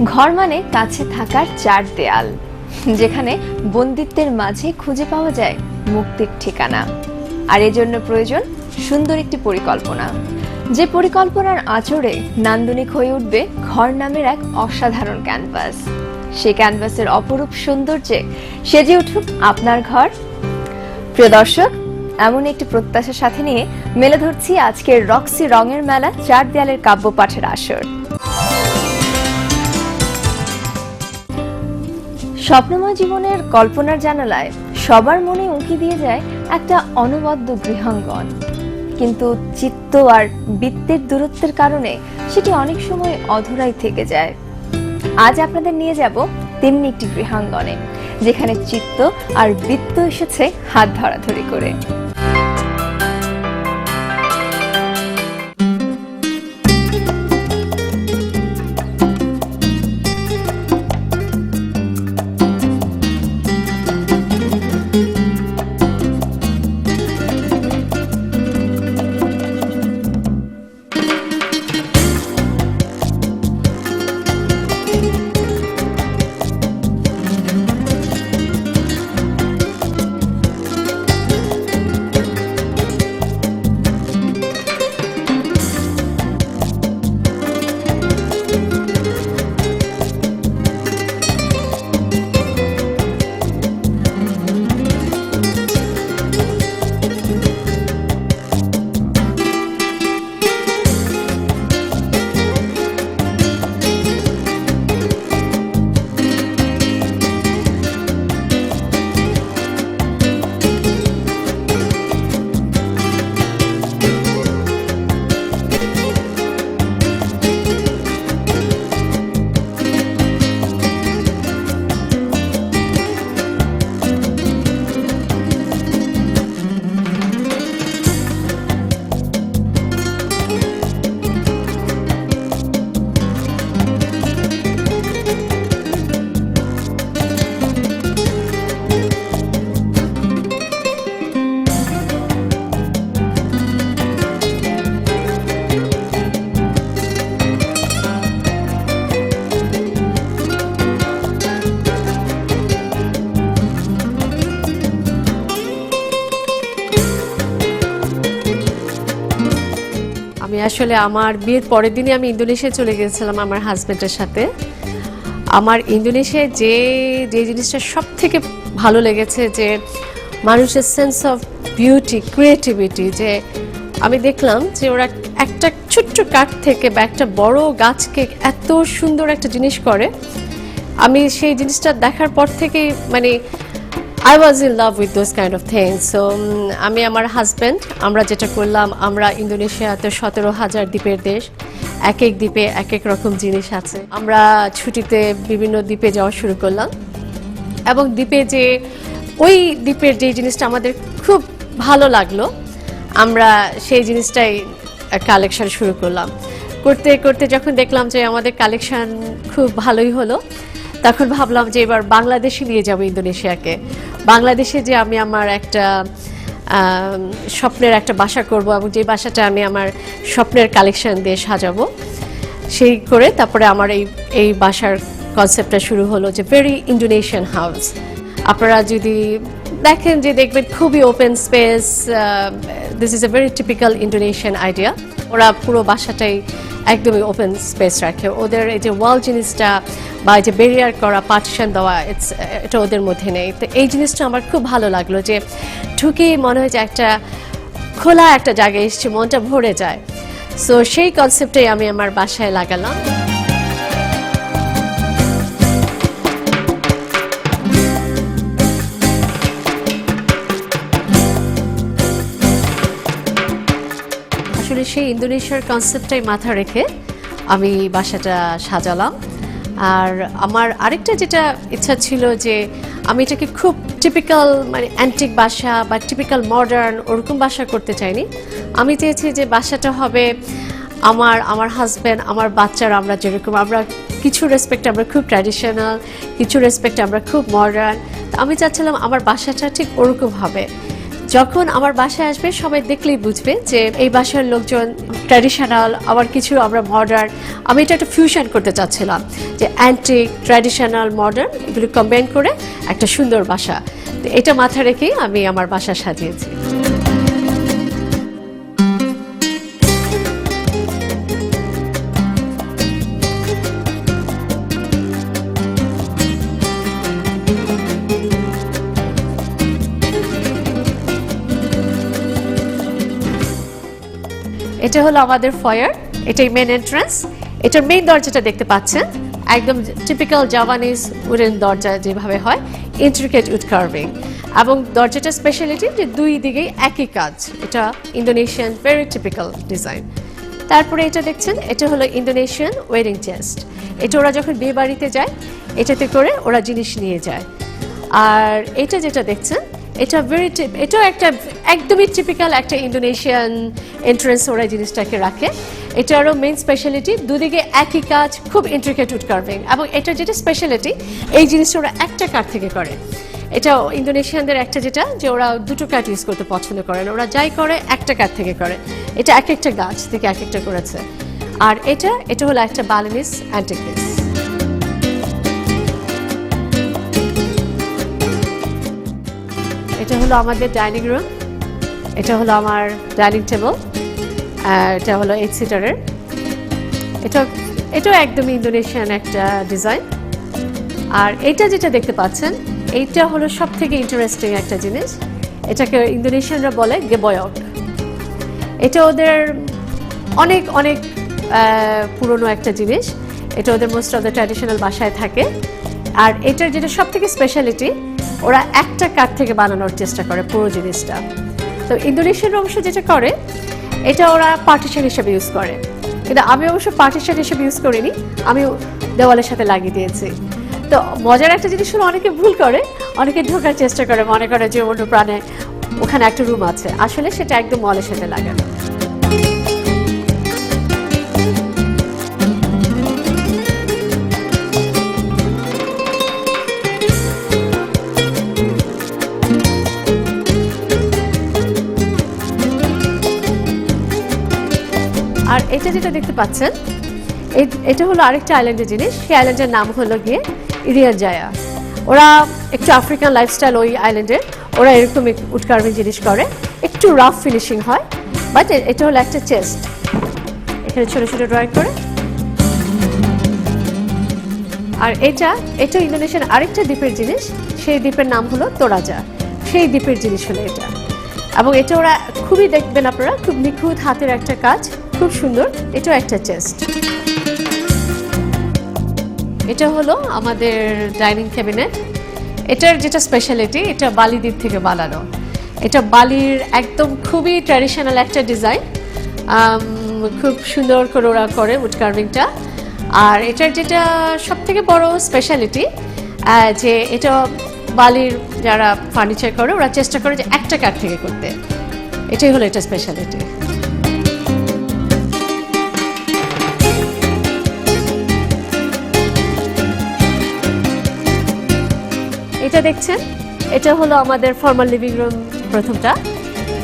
ঘর মানে কাছে থাকার চার দেয়াল, যেখানে বন্দিত্বের মাঝে খুঁজে পাওয়া যায় মুক্তির ঠিকানা। আর এজন্য প্রয়োজন সুন্দর একটি পরিকল্পনা, যে পরিকল্পনার আঁচড়ে নান্দনিক হয়ে উঠবে ঘর নামের এক অসাধারণ ক্যানভাস। সেই ক্যানভাসের অপরূপ সৌন্দর্যে সেজে উঠুক আপনার ঘর। প্রিয় দর্শক, এমন একটি প্রত্যাশার সাথে নিয়ে মেলে ধরছি আজকের রক্সি রঙের মেলা চার দেয়ালের কাব্য পাঠের আসর। স্বপ্নময় জীবনের কল্পনার জানালায় সবার মনে উঁকি দিয়ে যায় একটা অনবদ্য গৃহাঙ্গন, কিন্তু চিত্ত আর বৃত্তের দূরত্বের কারণে সেটি অনেক সময় অধরাই থেকে যায়। আজ আপনাদের নিয়ে যাব তেমনি একটি গৃহাঙ্গনে, যেখানে চিত্ত আর বৃত্ত এসেছে হাত ধরাধরি করে। আমি আসলে আমার বিয়ের পরের দিনই আমি ইন্দোনেশিয়া চলে গিয়েছিলাম আমার হাজব্যান্ডের সাথে। আমার ইন্দোনেশিয়ায় যে জিনিসটা সব থেকে ভালো লেগেছে, যে মানুষের সেন্স অফ বিউটি, ক্রিয়েটিভিটি। যে আমি দেখলাম যে ওরা একটা ছোট্ট কাঠ থেকে বা একটা বড় গাছকে এত সুন্দর একটা জিনিস করে। আমি সেই জিনিসটা দেখার পর থেকেই I was in love with those kind of things. So আমি আমার হাজব্যান্ড আমরা যেটা করলাম, আমরা ইন্দোনেশিয়াতে 17,000 দ্বীপের দেশ, এক এক দ্বীপে এক এক রকম জিনিস আছে। আমরা ছুটিতে বিভিন্ন দ্বীপে যাওয়া শুরু করলাম, এবং ওই দ্বীপের যে জিনিসটা আমাদের খুব ভালো লাগলো, আমরা সেই জিনিসটাই কালেকশন শুরু করলাম। করতে করতে যখন দেখলাম যে আমাদের কালেকশন খুব ভালোই হলো, তখন ভাবলাম যে এবার বাংলাদেশে নিয়ে যাবো ইন্দোনেশিয়াকে। বাংলাদেশে যে আমি আমার একটা স্বপ্নের একটা বাসা করব, এবং যে বাসাটা আমি আমার স্বপ্নের কালেকশন দিয়ে সাজাবো, সেই করে তারপরে আমার এই বাসার কনসেপ্টটা শুরু হলো, যে ভেরি ইন্দোনেশিয়ান হাউস। আপনারা যদি দেখেন যে দেখবেন খুবই open space. This is a very typical Indonesian idea. ওরা পুরো বাসাটাই একদমই ওপেন স্পেস রাখে। ওদের এই যে ওয়াল জিনিসটা বা এই যে ব্যারিয়ার করা, পার্টিশন দেওয়া, এটা ওদের মধ্যে নেই। তো এই জিনিসটা আমার খুব ভালো লাগলো, যে ঢুকেই মনে হয় যে একটা খোলা একটা জায়গায় এসেছি, মনটা ভরে যায়। সো সেই কনসেপ্টটাই আমি আমার বাসায় লাগালাম। আসলে সেই ইন্দোনেশিয়ার কনসেপ্টটাই মাথা রেখে আমি বাসাটা সাজালাম। আর আমার আরেকটা যেটা ইচ্ছা ছিল, যে আমি এটাকে খুব টিপিক্যাল অ্যান্টিক বাসা বা টিপিক্যাল মডার্ন ওরকম বাসা করতে চাইনি। আমি চেয়েছি যে বাসাটা হবে আমার হাজব্যান্ড, আমার বাচ্চারা, আমরা যেরকম, আমরা কিছু রেসপেক্ট আমরা খুব ট্র্যাডিশনাল, কিছু রেসপেক্ট আমরা খুব মডার্ন। আমি চাচ্ছিলাম আমার বাসাটা ঠিক ওরকম হবে, যখন আমার বাসায় আসবে সবাই দেখলেই বুঝবে যে এই বাসার লোকজন ট্র্যাডিশনাল, আবার কিছু আমরা মডার্ন। আমি এটা একটা ফিউশন করতে চাচ্ছিলাম যে অ্যান্টিক, ট্র্যাডিশনাল, মডার্ন এগুলো কম্বাইন করে একটা সুন্দর বাসা। তো এটা মাথায় রেখেই আমি আমার বাসা সাজিয়েছি। এটা হলো আমাদের ফয়ার, এটাই মেন এন্ট্রান্স। এটার মেইন দরজাটা দেখতে পাচ্ছেন, একদম টিপিক্যাল জাপানিজ উডেন দরজা যেভাবে হয়, ইন্ট্রিকেট উড কার্ভিং। এবং দরজাটার স্পেশালিটি যে দুই দিকেই একই কাজ, এটা ইন্দোনেশিয়ান ভেরি টিপিক্যাল ডিজাইন। তারপরে এটা দেখছেন, এটা হলো ইন্দোনেশিয়ান ওয়েডিং চেস্ট। এটা ওরা যখন বিয়ে বাড়িতে যায় এটাতে করে ওরা জিনিস নিয়ে যায়। আর এটা যেটা দেখছেন এটা এটাও একটা একদমই টিপিক্যাল একটা ইন্দোনেশিয়ান এন্ট্রেন্স, ওরা জিনিসটাকে রাখে। এটারও মেইন স্পেশালিটি দুদিকে একই কাজ, খুব ইন্ট্রিকেট উড কার্ভিং। এবং এটা যেটা স্পেশালিটি, এই জিনিসটা ওরা একটা কাঠ থেকে করে। এটা ইন্দোনেশিয়ানদের একটা যেটা যে ওরা দুটো কাঠ ইউজ করতে পছন্দ করে না, ওরা যাই করে একটা কাঠ থেকে করে। এটা এক একটা গাছ থেকে এক একটা করেছে। আর এটা হলো একটা বালিনিস অ্যান্টিক পিস। এটা হলো আমাদের ডাইনিং রুম, এটা হলো আমার ডাইনিং টেবিল, এটা হলো 8 সিটারের। এটাও একদমই ইন্দোনেশিয়ান একটা ডিজাইন। আর এটা যেটা দেখতে পাচ্ছেন এইটা হলো সব থেকে ইন্টারেস্টিং একটা জিনিস, এটাকে ইন্দোনেশিয়ানরা বলে গেবয়ক। এটা ওদের অনেক অনেক পুরনো একটা জিনিস, এটা ওদের মোস্ট অফ দ্য ট্র্যাডিশনাল বাসায় থাকে। আর এটার যেটা সব থেকে স্পেশালিটি, ওরা একটা কাঠ থেকে বানানোর চেষ্টা করে পুরো জিনিসটা। তো ইন্দোনেশিয়ান অংশ যেটা করে এটা ওরা পার্টিশন হিসেবে ইউজ করে, কিন্তু আমি অবশ্য পার্টিশন হিসেবে ইউজ করিনি, আমি দেওয়ালের সাথে লাগিয়ে দিয়েছি। তো মজার একটা জিনিস হলো অনেকে ভুল করে, অনেকে ঢোকার চেষ্টা করে, মনে করে যে অন্য প্রাণে ওখানে একটা রুম আছে, আসলে সেটা একদম ওয়ালের সাথে লাগানো। আর এটা যেটা দেখতে পাচ্ছেন এটা হলো আরেকটা আইল্যান্ডের জিনিস, সেই আইল্যান্ডের নাম হলো গিয়ে ইরিয়ান জায়া। ওরা একটু আফ্রিকান লাইফস্টাইল ওই আইল্যান্ডের, ওরা এরকম উড কার্ভিং জিনিস করে, একটু রাফ ফিনিশিং হয়। বাট এটা হলো একটা চেস্ট, এখানে ছোট ছোট ড্রয়িং করে। আর এটা ইন্দোনেশিয়ান আরেকটা দ্বীপের জিনিস, সেই দ্বীপের নাম হলো তোরাজা, সেই দ্বীপের জিনিস হলো এটা। এবং এটা ওরা খুবই দেখবেন আপনারা, খুব নিখুঁত হাতের একটা কাজ, খুব সুন্দর। এটাও একটা চেস্ট। এটা হলো আমাদের ডাইনিং ক্যাবিনেট। এটার যেটা স্পেশালিটি, এটা বালি দ্বীপ থেকে বানানো। এটা বালির একদম খুবই ট্র্যাডিশনাল একটা ডিজাইন, খুব সুন্দর করে ওরা করে উড কার্ভিংটা। আর এটার যেটা সব থেকে বড় স্পেশালিটি যে এটা বালির যারা ফার্নিচার করে ওরা চেষ্টা করে যে একটা কাঠ থেকে করতে, এটাই হলো এটা স্পেশালিটি। এটা দেখছেন, এটা হলো আমাদের ফর্মাল লিভিং রুম প্রথমটা।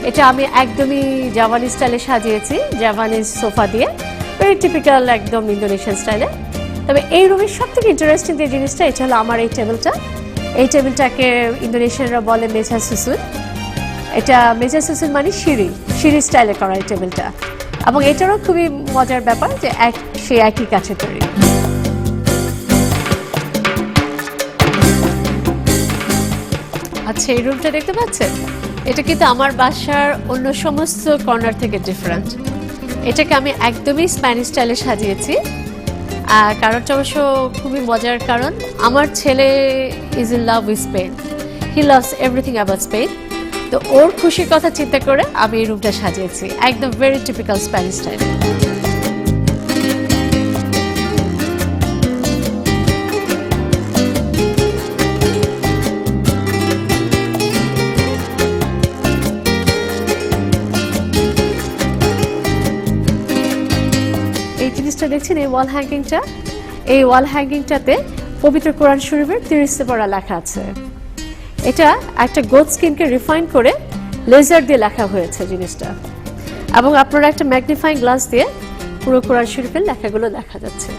এটা আমি একদমই জাপানিজ স্টাইলে সাজিয়েছি, জাপানিজ সোফা দিয়ে, ভেরি টিপিক্যাল একদম ইন্দোনেশিয়ান স্টাইলে। তবে এই রুমের সব থেকে ইন্টারেস্টিং যে জিনিসটা, এটা হলো আমার এই টেবিলটা। এই টেবিলটাকে ইন্দোনেশিয়ানরা বলে মেঝা সুসুন। এটা মেঝা সুসুন মানে সিঁড়ি স্টাইলে করা এই টেবিলটা। এবং এটারও খুবই মজার ব্যাপার যে সেই একই কাছে তৈরি। আচ্ছা, এই রুমটা দেখতে পাচ্ছেন, এটা কিন্তু আমার বাসার অন্য সমস্ত কর্নার থেকে ডিফারেন্ট। এটাকে আমি একদমই স্প্যানিশ স্টাইলে সাজিয়েছি। কারণটা অবশ্য খুবই মজার, কারণ আমার ছেলে is in love with Spain, he loves everything about Spain. তো ওর খুশির কথা চিন্তা করে আমি এই রুমটা সাজিয়েছি একদম ভেরি টিপিক্যাল স্প্যানিশ স্টাইল। দেখছেন এই ওয়াল হ্যাঙ্গিংটা, এই ওয়াল হ্যাঙ্গিংটাতে পবিত্র কোরআন শরীফের 30 পারা লেখা আছে। এটা একটা গোট স্কিনকে রিফাইন করে লেজার দিয়ে লেখা হয়েছে জিনিসটা, এবং আপনারা একটা ম্যাগনিফাইং গ্লাস দিয়ে পুরো কোরআন শরীফের লেখাগুলো দেখা যাচ্ছে।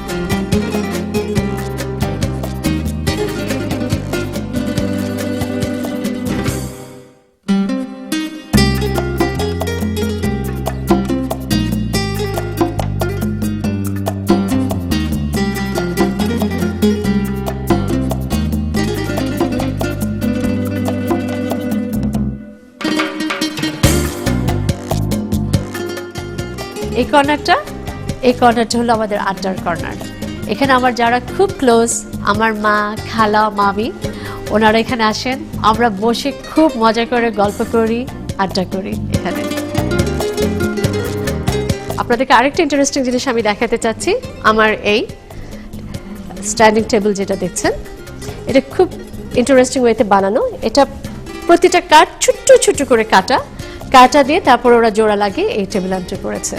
এই কর্নারটা হলো আমাদের আড্ডার কর্নার। এখানে আমার যারা খুব ক্লোজ, আমার মা, খালা, মামি, ওনারা এখানে আসেন। আমরা বসে খুব মজা করে গল্প করি, আড্ডা করি এখানে। আপনাদেরকে আরেকটা ইন্টারেস্টিং জিনিস আমি দেখাতে চাচ্ছি। আমার এই স্ট্যান্ডিং টেবিল যেটা দেখছেন, এটা খুব ইন্টারেস্টিং ওয়েতে বানানো। এটা প্রতিটা কাঠ ছোট্ট ছোট্ট করে কাটা দিয়ে তারপর ওরা জোড়া লাগিয়ে এই টেবিল ল্যাম্পটা করেছে।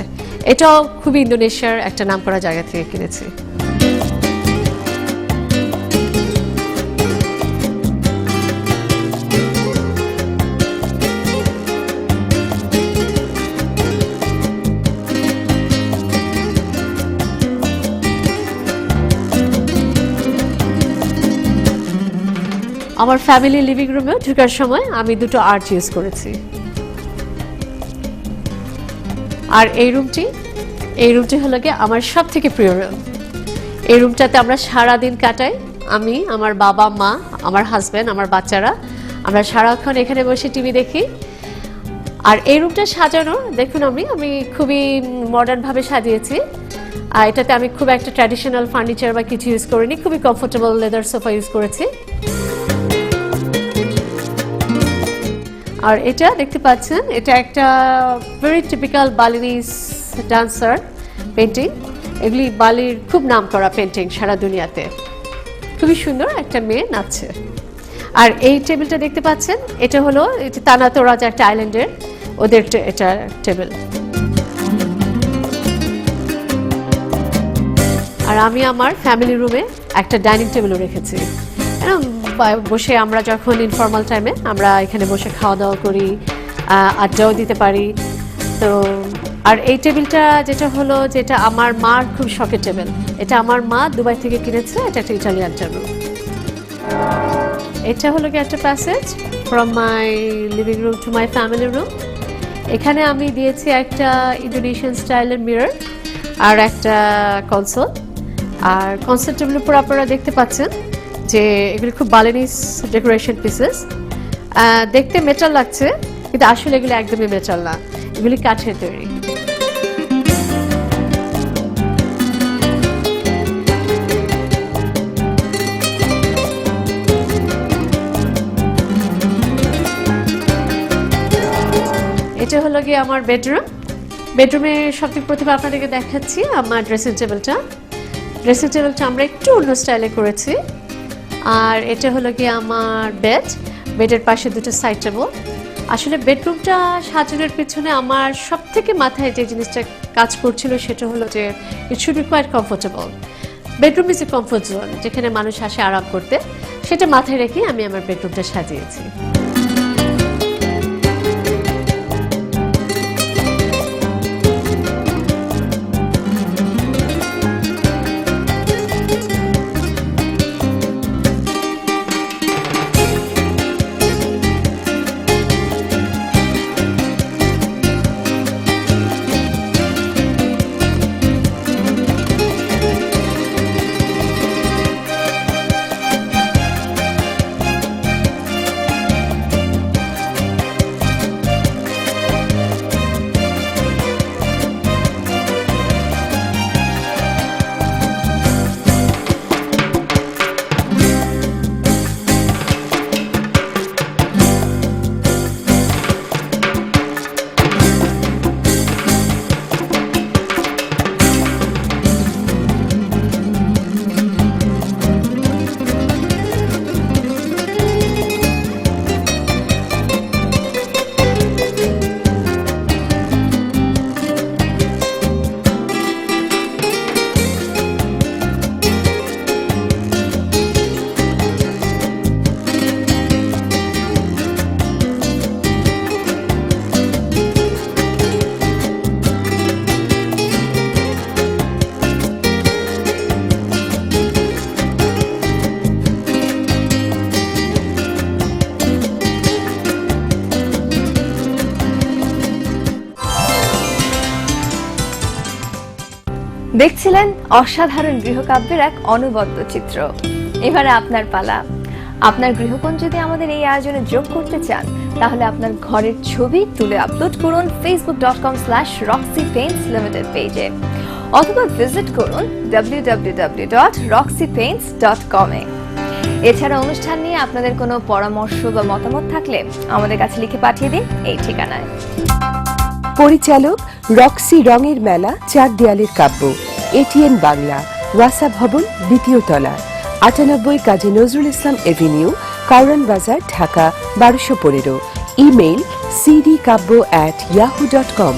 এটাও খুবই ইন্দোনেশিয়ার একটা নামকরা জায়গা থেকে কিনেছি। আমার ফ্যামিলি লিভিং রুমে ঢোকার সময় আমি দুটো আর্ট ইউজ করেছি। আর এই রুমটি হলো গিয়ে আমার সব থেকে প্রিয় রুম। এই রুমটাতে আমরা সারাদিন কাটাই। আমি, আমার বাবা, মা, আমার হাজব্যান্ড, আমার বাচ্চারা, আমরা সারাক্ষণ এখানে বসে টিভি দেখি। আর এই রুমটা সাজানো দেখুন, আমি খুবই মডার্ন ভাবে সাজিয়েছি। আর এটাতে আমি খুব একটা ট্র্যাডিশনাল ফার্নিচার বা কিছু ইউজ করিনি, খুবই কমফোর্টেবল লেদার সোফা ইউজ করেছি। আর এটা দেখতে পাচ্ছেন, এটা একটা very typical Balinese dancer painting. এগুলি বালির খুব নামকরা পেন্টিং সারা দুনিয়াতে। খুবই সুন্দর একটা মেয়ে নাচছে। আর এই টেবিলটা দেখতে পাচ্ছেন, এটা হলো তানাতো রাজা একটা আইল্যান্ডের, ওদের এটা টেবিল। আর আমি আমার ফ্যামিলি রুমে একটা ডাইনিং টেবিলও রেখেছি। বসে আমরা যখন ইনফর্মাল টাইমে আমরা এখানে বসে খাওয়া দাওয়া করি, আড্ডাও দিতে পারি। তো আর এই টেবিলটা যেটা আমার মার খুব শখের টেবিল। এটা আমার মা দুবাই থেকে কিনেছে। এটা একটা ইটালিয়ান টেবিল। এটা হলো কি একটা passage from my living room to my family room. এখানে আমি দিয়েছি একটা ইন্দোনেশিয়ান স্টাইলের মিরর আর একটা কনসোল। আর কনসোল টেবিলের উপর আপনারা দেখতে পাচ্ছেন যে এগুলি খুব বালিনিজ ডেকোরেশন পিসেস। দেখতে মেটাল লাগছে, কিন্তু আসলে এগুলি একদমই মেটাল না, এগুলি কাঠের তৈরি। এটা হলো গিয়ে আমার বেডরুম। বেডরুমে সবথেকে প্রথমে আপনাদেরকে দেখাচ্ছি আমার ড্রেসিং টেবিলটা আমরা একটু অন্য স্টাইলে করেছি। আর এটা হলো গিয়ে আমার বেডের পাশে দুটো সাইড টেবিল। আসলে বেডরুমটা সাজানোর পিছনে আমার সব থেকে মাথায় যে জিনিসটা কাজ করছিল সেটা হলো যে it should be quite comfortable. Bedroom is a comfort zone, যেখানে মানুষ আসে আরাম করতে। সেটা মাথায় রেখে আমি আমার বেডরুমটা সাজিয়েছি। দেখছিলেন অসাধারণ গৃহকাব্যের এক অনবদ্য চিত্র। এবারে আপনার পালা। আপনার গৃহকোণ যদি আমাদের এই আয়োজনে যোগ করতে চান, তাহলে আপনার ঘরের ছবি তুলে আপলোড করুন facebook.com/roxypaints limited পেজে, অথবা ভিজিট করুন www.roxypaints.com এ। এছাড়া অনুষ্ঠান নিয়ে আপনাদের কোনো পরামর্শ বা মতামত থাকলে আমাদের কাছে লিখে পাঠিয়ে দিন এই ঠিকানায়। পরিচালক রক্সি রঙের মেলা, 4 দেয়ালের কাব্য, এটিএন বাংলা, ওয়াসা ভবন, 2য় তলা, 98 কাজী নজরুল ইসলাম এভিনিউ, কারওয়ান বাজার, ঢাকা 1215। Email cdkabbo@yahoo.com।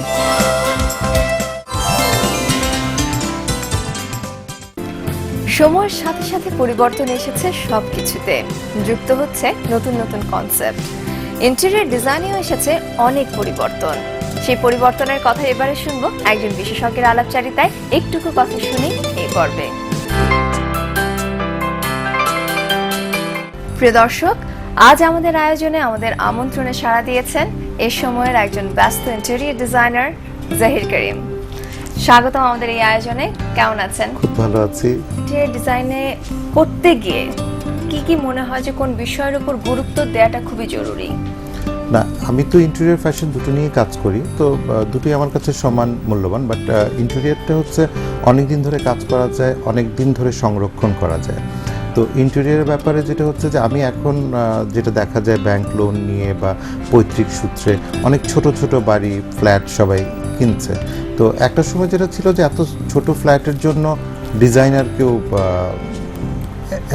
সময়ের সাথে সাথে পরিবর্তন এসেছে সবকিছুতে, যুক্ত হচ্ছে নতুন নতুন কনসেপ্ট। ইন্টেরিয়র ডিজাইনেও এসেছে অনেক পরিবর্তন। সেই পরিবর্তনের কথা এবারে শুনবো একজন বিশেষজ্ঞের আলাপচারিতায়। একটুকু কথা শুনি এই পর্বে। প্রিয় দর্শক, আজ আমাদের আয়োজনে আমাদের আমন্ত্রণে সাড়া দিয়েছেন এ সময়ের একজন ব্যস্ত ইন্টেরিয়র ডিজাইনার জাহির করিম। স্বাগতম আমাদের এই আয়োজনে। কেমন আছেন? খুব ভালো আছি। ইন্টেরিয়র ডিজাইনে করতে গিয়ে কি কি মনে হয় যে কোন বিষয়ের উপর গুরুত্ব দেওয়াটা খুবই জরুরি? না, আমি তো ইন্টেরিয়র ফ্যাশন দুটো নিয়ে কাজ করি, তো দুটোই আমার কাছে সমান মূল্যবান। বাট ইন্টেরিয়রটা হচ্ছে অনেক দিন ধরে কাজ করা যায়, অনেক দিন ধরে সংরক্ষণ করা যায়। তো ইন্টেরিয়রের ব্যাপারে যেটা হচ্ছে যে আমি এখন যেটা দেখা যায় ব্যাংক লোন নিয়ে বা পৈতৃক সূত্রে অনেক ছোট ছোট বাড়ি, ফ্ল্যাট সবাই কিনছে। তো একটা সময় যেটা ছিল যে এত ছোট ফ্ল্যাটের জন্য ডিজাইনারকেও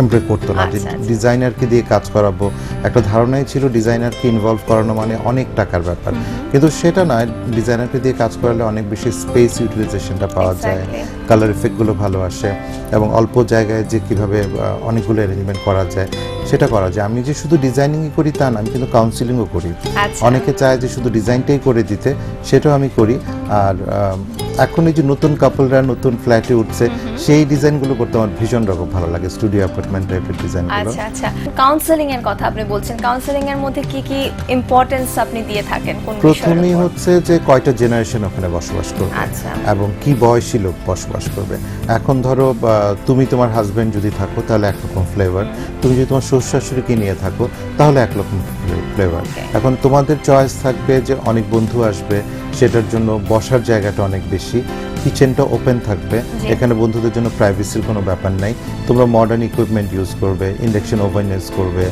এমপ্লয় করতো না, যে ডিজাইনারকে দিয়ে কাজ করাবো। একটা ধারণাই ছিল ডিজাইনারকে ইনভলভ করানো মানে অনেক টাকার ব্যাপার, কিন্তু সেটা নয়। ডিজাইনারকে দিয়ে কাজ করালে অনেক বেশি স্পেস ইউটিলাইজেশনটা পাওয়া যায়, কালার এফেক্টগুলো ভালো আসে, এবং অল্প জায়গায় যে কীভাবে অনেকগুলো অ্যারেঞ্জমেন্ট করা যায় সেটা করা যায়। আমি যে শুধু ডিজাইনিংই করি তা না, আমি কিন্তু কাউন্সিলিংও করি। অনেকে চায় যে শুধু ডিজাইনটাই করে দিতে, সেটাও আমি করি। আর এখন এই যে নতুন কাপলরা নতুন ফ্ল্যাটে উঠছে, সেই ডিজাইনগুলো করতে আমার ভীষণ রকম ভালো লাগে, স্টুডিও অ্যাপার্টমেন্ট টাইপের ডিজাইনগুলো। আচ্ছা আচ্ছা, কাউন্সেলিং এর কথা আপনি বলছেন। কাউন্সেলিং এর মধ্যে কি কি ইম্পর্টেন্স আপনি দিয়ে থাকেন? কোন বিষয়টা? প্রথমেই হচ্ছে যে কয়টা জেনারেশন ওখানে বসবাস করবে, আচ্ছা, এবং কি বয়সী লোক বসবাস করবে। এখন ধরো তুমি তোমার হাজবেন্ড যদি থাকো তাহলে একরকম ফ্লেভার, তুমি যদি তোমার শ্বশুর শাশুড়িকে নিয়ে থাকো তাহলে একরকম ফ্লেভার। এখন তোমাদের চয়েস থাকবে যে অনেক বন্ধু আসবে, সেটার জন্য বসার জায়গাটা অনেক বেশি, কিচেনটা ওপেন থাকবে, এখানে বন্ধুদের জন্য প্রাইভেসির কোনো ব্যাপার নাই। তোমরা মডার্ন ইকুইপমেন্ট ইউজ করবে, ইন্ডাকশন ওভেন ইউজ করবে,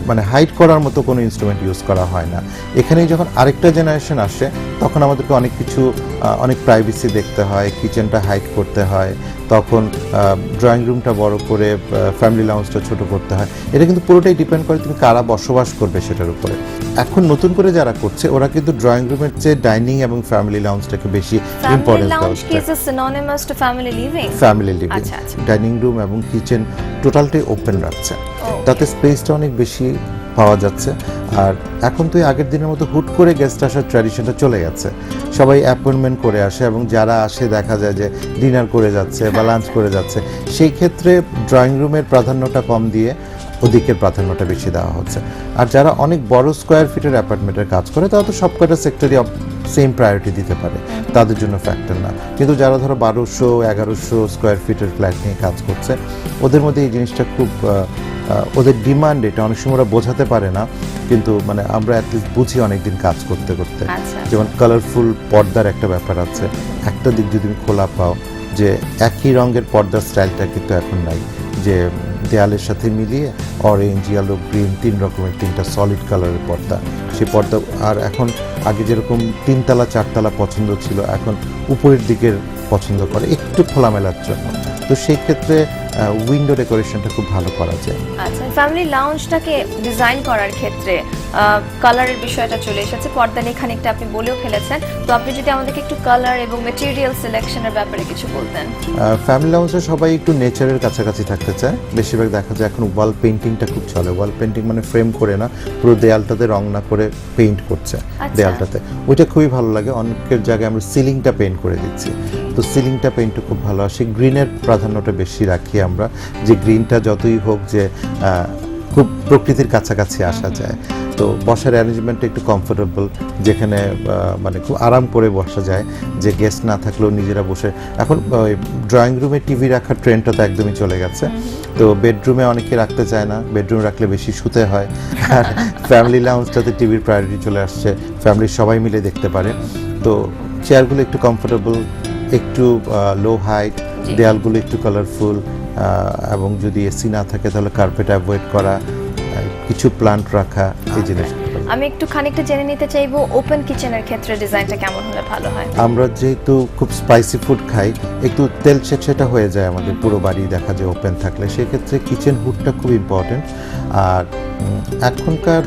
মানে হাইড করার মতো কোনো ইনস্ট্রুমেন্ট ইউজ করা হয় না। এখানেই যখন আরেকটা জেনারেশন আসে তখন আমাদেরকে অনেক কিছু, অনেক প্রাইভেসি দেখতে হয়, কিচেনটা হাইড করতে হয়, তখন ড্রয়িং রুমটা বড় করে ফ্যামিলি লাউঞ্জটা ছোট করতে হয়। এটা কিন্তু পুরোটাই ডিপেন্ড করে তুমি কারা বসবাস করবে সেটার উপরে। এখন নতুন করে যারা করছে ওরা কিন্তু ড্রয়িং রুমের চেয়ে ডাইনিং এবং ফ্যামিলি লাউঞ্জটাকে বেশি ইম্পর্টেন্স দেওয়া। ফ্যামিলি লিভিং, ডাইনিং রুম এবং কিচেন টোটালটাই ওপেন রাখছে, তাতে স্পেসটা অনেক বেশি পাওয়া যাচ্ছে। আর এখন তো আগের দিনের মতো হুট করে গেস্ট আসার ট্র্যাডিশনটা চলে গেছে, সবাই অ্যাপয়েন্টমেন্ট করে আসে, এবং যারা আসে দেখা যায় যে ডিনার করে যাচ্ছে বা লাঞ্চ করে যাচ্ছে। সেই ক্ষেত্রে ড্রয়িং রুমের প্রাধান্যটা কম দিয়ে ওদিকের প্রাধান্যটা বেশি দেওয়া হচ্ছে। আর যারা অনেক বড় স্কোয়ার ফিটের অ্যাপার্টমেন্টের কাজ করে তারা তো সব কয়টা সেক্টরই সেম প্রায়োরিটি দিতে পারে, তাদের জন্য ফ্যাক্টর না। কিন্তু যারা ধরো 1200-1100 স্কোয়ার ফিটের ফ্ল্যাট নিয়ে কাজ করছে, ওদের মধ্যে এই জিনিসটা খুব ওদের ডিমান্ড, এটা অনেক সময় ওরা বোঝাতে পারে না, কিন্তু মানে আমরা অ্যাটলিস্ট বুঝি অনেকদিন কাজ করতে করতে। যেমন কালারফুল পর্দার একটা ব্যাপার আছে, একটা দিক যদি তুমি খোলা পাও যে একই রঙের পর্দার স্টাইলটা কিন্তু এখন নাই, যে দেয়ালের সাথে মিলিয়ে অরেঞ্জ, ইয়েলো, গ্রিন 3 রকমের 3টা সলিড কালারের পর্দা। সেই পর্দা আর এখন আগে যেরকম 3 তলা 4 তলা পছন্দ ছিল, এখন উপরের দিকের পছন্দ করে একটু খোলামেলার জন্য। তো সেই ক্ষেত্রে উইন্ডো ডেকোরেশনটা খুব ভালো করা যায়। আচ্ছা, ফ্যামিলি লাউঞ্জটাকে ডিজাইন করার ক্ষেত্রে কালারের বিষয়টা চলে এসেছে, পর্দা নিয়ে খানিকটা আপনি বলেও ফেলেছেন। তো আপনি যদি আমাদেরকে একটু কালার এবং ম্যাটেরিয়াল সিলেকশনের ব্যাপারে কিছু বলতেন। ফ্যামিলি লাউঞ্জে সবাই একটু নেচারের কাছাকাছি থাকতে চায়। বেশিরভাগ দেখা যায় এখন ওয়াল পেইন্টিংটা খুব চলে। ওয়াল পেইন্টিং মানে ফ্রেম করে না, পুরো দেয়ালটাতে রং না করে পেইন্ট করছে দেয়ালটাতে, ওইটা খুবই ভালো লাগে। অনেকের জায়গায় আমরা সিলিংটা পেইন্ট করে দিচ্ছি, তো সিলিংটা পেইন্টটা খুব ভালো আসে। গ্রিনের প্রাধান্যটা বেশি রাখি আমরা, যে গ্রিনটা যতই হোক যে খুব প্রকৃতির কাছাকাছি আসা যায়। তো বসার অ্যারেঞ্জমেন্টটা একটু কমফোর্টেবল, যেখানে মানে খুব আরাম করে বসা যায়, যে গেস্ট না থাকলেও নিজেরা বসে। এখন ড্রয়িং রুমে টিভি রাখার ট্রেন্ডটা তো একদমই চলে গেছে, তো বেডরুমে অনেকে রাখতে চায় না, বেডরুমে রাখলে বেশি শুতে হয়। আর ফ্যামিলি লাউঞ্জটাতে টিভির প্রায়োরিটি চলে আসছে, ফ্যামিলির সবাই মিলে দেখতে পারে। তো চেয়ারগুলো একটু কমফোর্টেবল, একটু লো হাইট, দেয়ালগুলো একটু কালারফুল, এবং যদি এসি না থাকে তাহলে কার্পেট অ্যাভয়েড করা, কিছু প্লান্ট রাখা, এই জিনিসগুলো। আমি একটু খানিকটা জেনে নিতে চাইবো ওপেন কিচেনের ক্ষেত্রে ডিজাইনটা কেমন হলে ভালো হয়? আমরা যেহেতু খুব স্পাইসি ফুড খাই, একটু তেল সেটা হয়ে যায় আমাদের পুরো বাড়ি দেখা যায় ওপেন থাকলে, সেক্ষেত্রে কিচেন হুডটা খুব ইম্পর্টেন্ট। আর এখনকার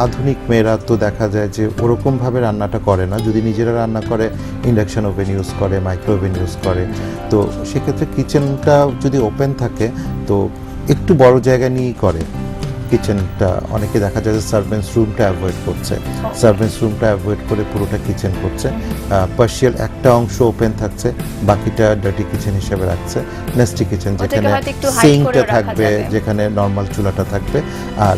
আধুনিক মেয়েরা তো দেখা যায় যে ওরকমভাবে রান্নাটা করে না, যদি নিজেরা রান্না করে ইন্ডাকশন ওভেন ইউজ করে, মাইক্রো ওভেন ইউজ করে। তো সেক্ষেত্রে কিচেনটা যদি ওপেন থাকে তো একটু বড় জায়গা নিয়েই করে কিচেনটা। অনেকে দেখা যায় যে সার্ভেন্টস রুমটা অ্যাভয়েড করছে, সার্ভেন্টস রুমটা অ্যাভয়েড করে পুরোটা কিচেন করছে, পার্শিয়াল একটা অংশ ওপেন থাকছে, বাকিটা ডার্টি কিচেন হিসেবে রাখছে। নেস্টি কিচেন যেখানে সিঙ্কটা থাকবে, যেখানে নর্মাল চুলাটা থাকবে, আর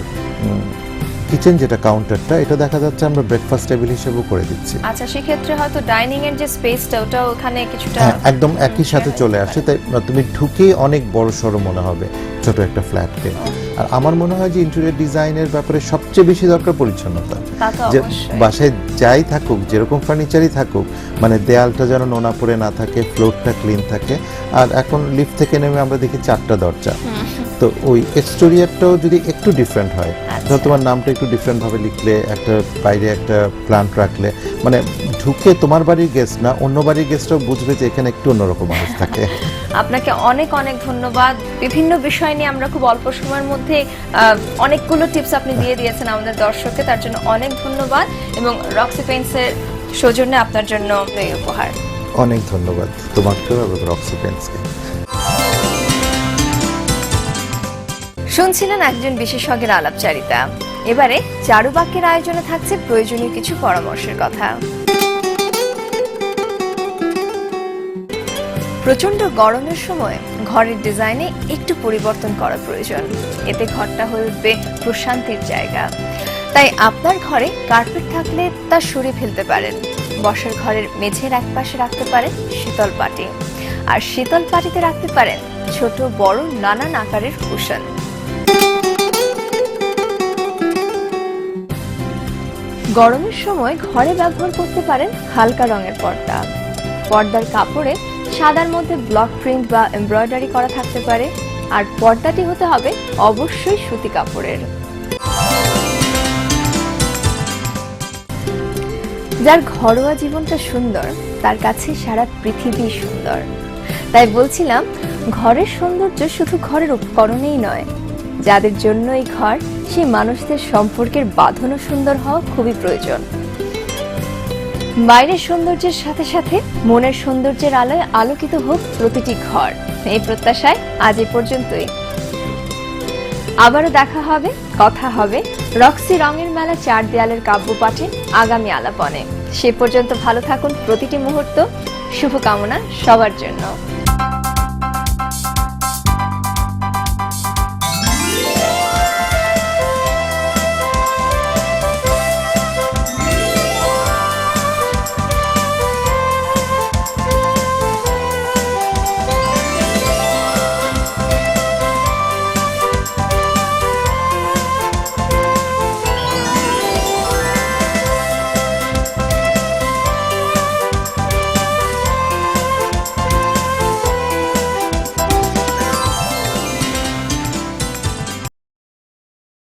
কিচেন যেটা কাউন্টারটা, এটা দেখা যাচ্ছে আমরা ব্রেকফাস্ট টেবিল হিসেবেও করে দিচ্ছি। আচ্ছা, সেক্ষেত্রে হয়তো ডাইনিং এর যে স্পেসটা ওটা ওখানে কিছুটা একদম একই সাথে চলে আসে, তাই তুমি ঢুকেই অনেক বড় সড়ো মনে হবে ছোট একটা ফ্ল্যাটকে। আর আমার মনে হয় যে ইন্টেরিয়র ডিজাইনের ব্যাপারে সবচেয়ে বেশি দরকার পরিচ্ছন্নতা। যে বাসায় যাই থাকুক, যেরকম ফার্নিচারই থাকুক, মানে দেয়ালটা যেন নোনা পড়ে না থাকে, ফ্লোরটা ক্লিন থাকে। আর এখন লিফট থেকে নেমে আমরা দেখি 4টা দরজা, তো ওই এক্সটেরিয়রটাও যদি একটু ডিফারেন্ট হয়, ধর তোমার নামটা একটু ডিফারেন্ট ভাবে লিখলে, একটা বাইরে একটা প্লান্ট রাখলে, মানে ঢুকে তোমার বাড়ির গেস্ট না অন্য বাড়ির গেস্টও বুঝবে যে এখানে একটু অন্যরকম মানুষ থাকে। আপনাকে অনেক অনেক ধন্যবাদ। বিভিন্ন বিষয় নিয়ে আমরা খুব অল্প সময়ের মধ্যে অনেকগুলো টিপস আপনি দিয়ে দিয়েছেন আমাদের দর্শককে, তার জন্য অনেক ধন্যবাদ। এবং রক্সি পেইন্টসের সৌজন্যে আপনার জন্য এই উপহার। অনেক ধন্যবাদ তোমাকেও এবং রক্সি পেইন্টসকে। শুনছিলেন একজন বিশেষজ্ঞের আলাপচারিতা। এবারে চারুবাক্যের আয়োজনে থাকছে প্রয়োজনীয় কিছু পরামর্শের কথা। প্রচন্ড গরমের সময় ঘরের ডিজাইনে একটু পরিবর্তন করা প্রয়োজন, এতে ঘরটা হয়ে উঠবে প্রশান্তির জায়গা। তাই আপনার ঘরে কার্পেট থাকলে তা সরিয়ে ফেলতে পারেন। বসার ঘরের মেঝের একপাশে রাখতে পারেন শীতল পাটি, আর শীতল পাটিতে রাখতে পারেন ছোট বড় নানান আকারের কুশন। গরমের সময় ঘরে ব্যবহার করতে পারেন হালকা রঙের পর্দা। পর্দার কাপড়ে সাদার মধ্যে ব্লক প্রিন্ট বা এমব্রয়ডারি করা থাকতে পারে, আর পর্দাটি হতে হবে অবশ্যই সুতি কাপড়ের। যার ঘরোয়া জীবনটা সুন্দর, তার কাছে সারা পৃথিবী সুন্দর। তাই বলছিলাম, ঘরের সৌন্দর্য শুধু ঘরের উপকরণেই নয়, যাদের জন্য এই ঘর, সেই মানুষদের সম্পর্কের বাঁধনও সুন্দর হওয়া খুবই প্রয়োজন। বাইরের সৌন্দর্যের সাথে সাথে মনের সৌন্দর্যের আলোয় আলোকিত হোক প্রতিটি ঘর, এই প্রত্যাশায় আজ এ পর্যন্তই। আবারও দেখা হবে, কথা হবে রক্সি রঙের মেলা 4 দেয়ালের কাব্যপাঠে আগামী আলাপনে। সে পর্যন্ত ভালো থাকুন প্রতিটি মুহূর্ত। শুভকামনা সবার জন্য।